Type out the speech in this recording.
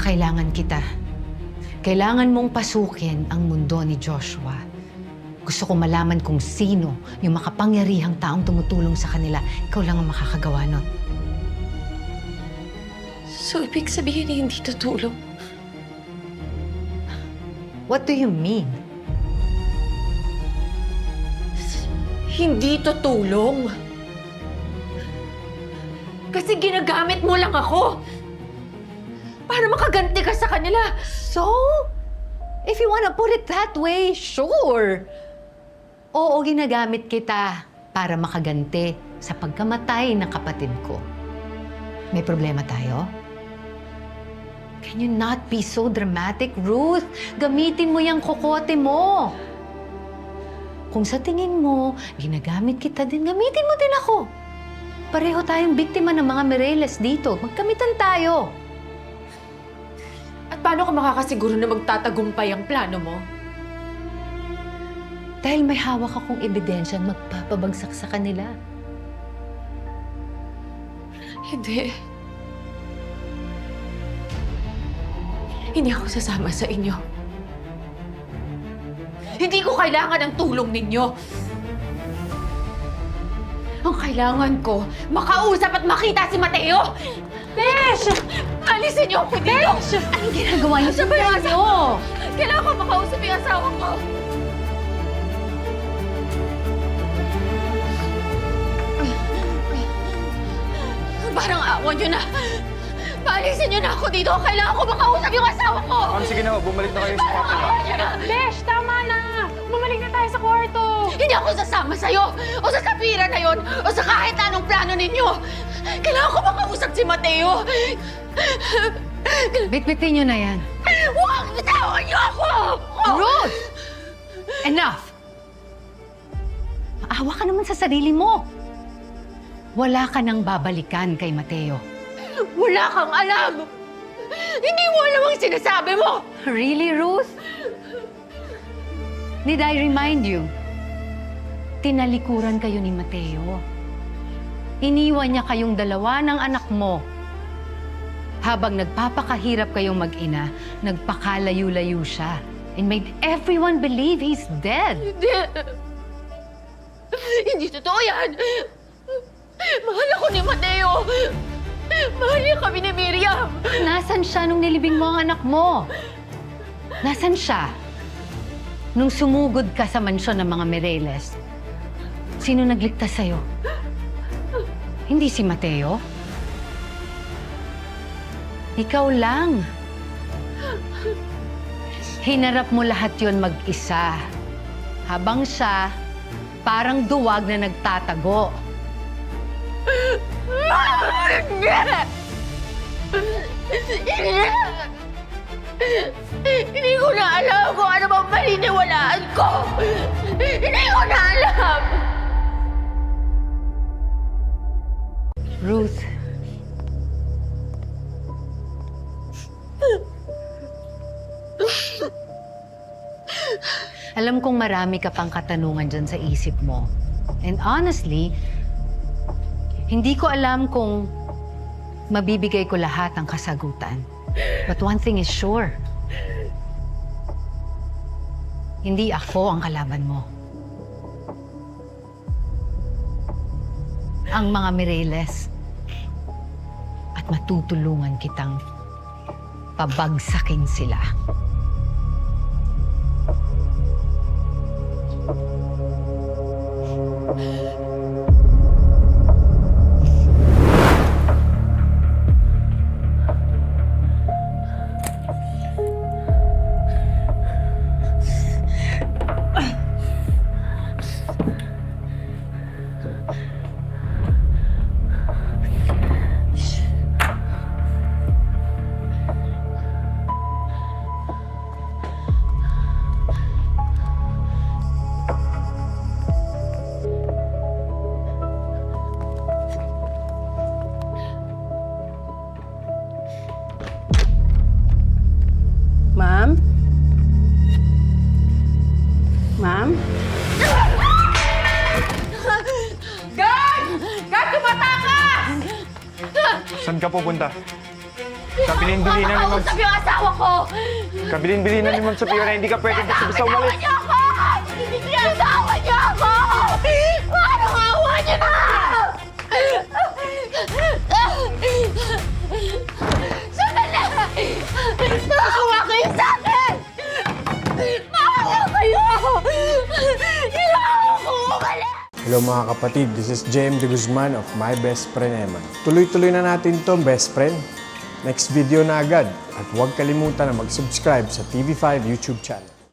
kailangan kita. Kailangan mong pasukin ang mundo ni Joshua. Gusto ko malaman kung sino yung makapangyarihang taong tumutulong sa kanila. Ikaw lang ang makakagawa nun. So, ibig sabihin na hindi tutulong? What do you mean? Hindi tutulong. Kasi ginagamit mo lang ako para makaganti ka sa kanila. So? If you wanna put it that way, sure. Oo, ginagamit kita para makaganti sa pagkamatay ng kapatid ko. May problema tayo? Can you not be so dramatic, Ruth? Gamitin mo yung kokote mo. Kung sa tingin mo, ginagamit kita din, gamitin mo din ako. Pareho tayong biktima ng mga Mireles dito. Magkamitan tayo. At paano ka makakasiguro na magtatagumpay ang plano mo? Dahil may hawak akong ebidensya magpapabagsak sa kanila. Hindi. Hindi ako sasama sa inyo. Hindi ko kailangan ng tulong ninyo. Ang kailangan ko, makausap at makita si Mateo! Besh! Alisin niyo ako dito! Besh! Anong ginagawa niyo sa bayan niyo? Kailangan ko makausap yung asawa ko! Parang awa niyo na! Paalisin niyo na ako dito! Kailangan ko makausap yung asawa ko! Ma'am, sige na, bumalik na kayo sa kwarto. Awa niyo na! Besh, tama na! Bumalik na tayo sa kwarto! Hindi ako sasama sa'yo! O sa sapiran na yon! O sa kahit anong plano ninyo! Kailangan ko makausap si Mateo! Bitbitin niyo na yan. Huwag! Bitawan niyo ako! Ruth! Enough! Maawa ka naman sa sarili mo. Wala ka nang babalikan kay Mateo. Wala kang alam! Hindi mo alam ang sinasabi mo! Really, Ruth? Did I remind you? Tinalikuran kayo ni Mateo. Iniwan niya kayong dalawa ng anak mo. Habang nagpapakahirap kayong mag-ina, nagpakalayo-layo siya and made everyone believe he's dead. Hindi! Hindi totoo yan! Mahal ako ni Mateo! Mahal niya kami ni Miriam! Nasaan siya nung nilibing mo ang anak mo? Nasaan siya? Nung sumugod ka sa mansyon ng mga Mireles, sino nagligtas sa'yo? Hindi si Mateo? Ikaw lang. Hinarap mo lahat yon mag-isa. Habang siya, parang duwag na nagtatago. Hindi! Hindi! Hindi ko na alam kung ano bang paniniwalaan ko! Hindi ko na alam! Ruth. Alam kong marami ka pang katanungan dyan sa isip mo. And honestly, hindi ko alam kung mabibigay ko lahat ang kasagutan. But one thing is sure. Hindi ako ang kalaban mo. Ang mga Mireles. At matutulungan kitang pabagsakin sila. Ma'am? Ma'am? Guard! Guard, tumatakas! Saan ka pupunta? Kabilin-bilinan ni Ma'am. Makausap yung asawa ko! Kabilin-bilinan ni Ma'am Sophia na hindi ka pwede basta umalis. Bitawan niyo ako! Bitawan niyo ako! Parang awa niyo na! Sandali! Maawa kayo sa akin! Maawa kayo! Kailangan ko umalis! Hello mga kapatid, this is JM De Guzman of My Best Friend Eman. Tuloy-tuloy na natin to best friend. Next video na agad. At huwag kalimutan na mag-subscribe sa TV5 YouTube channel.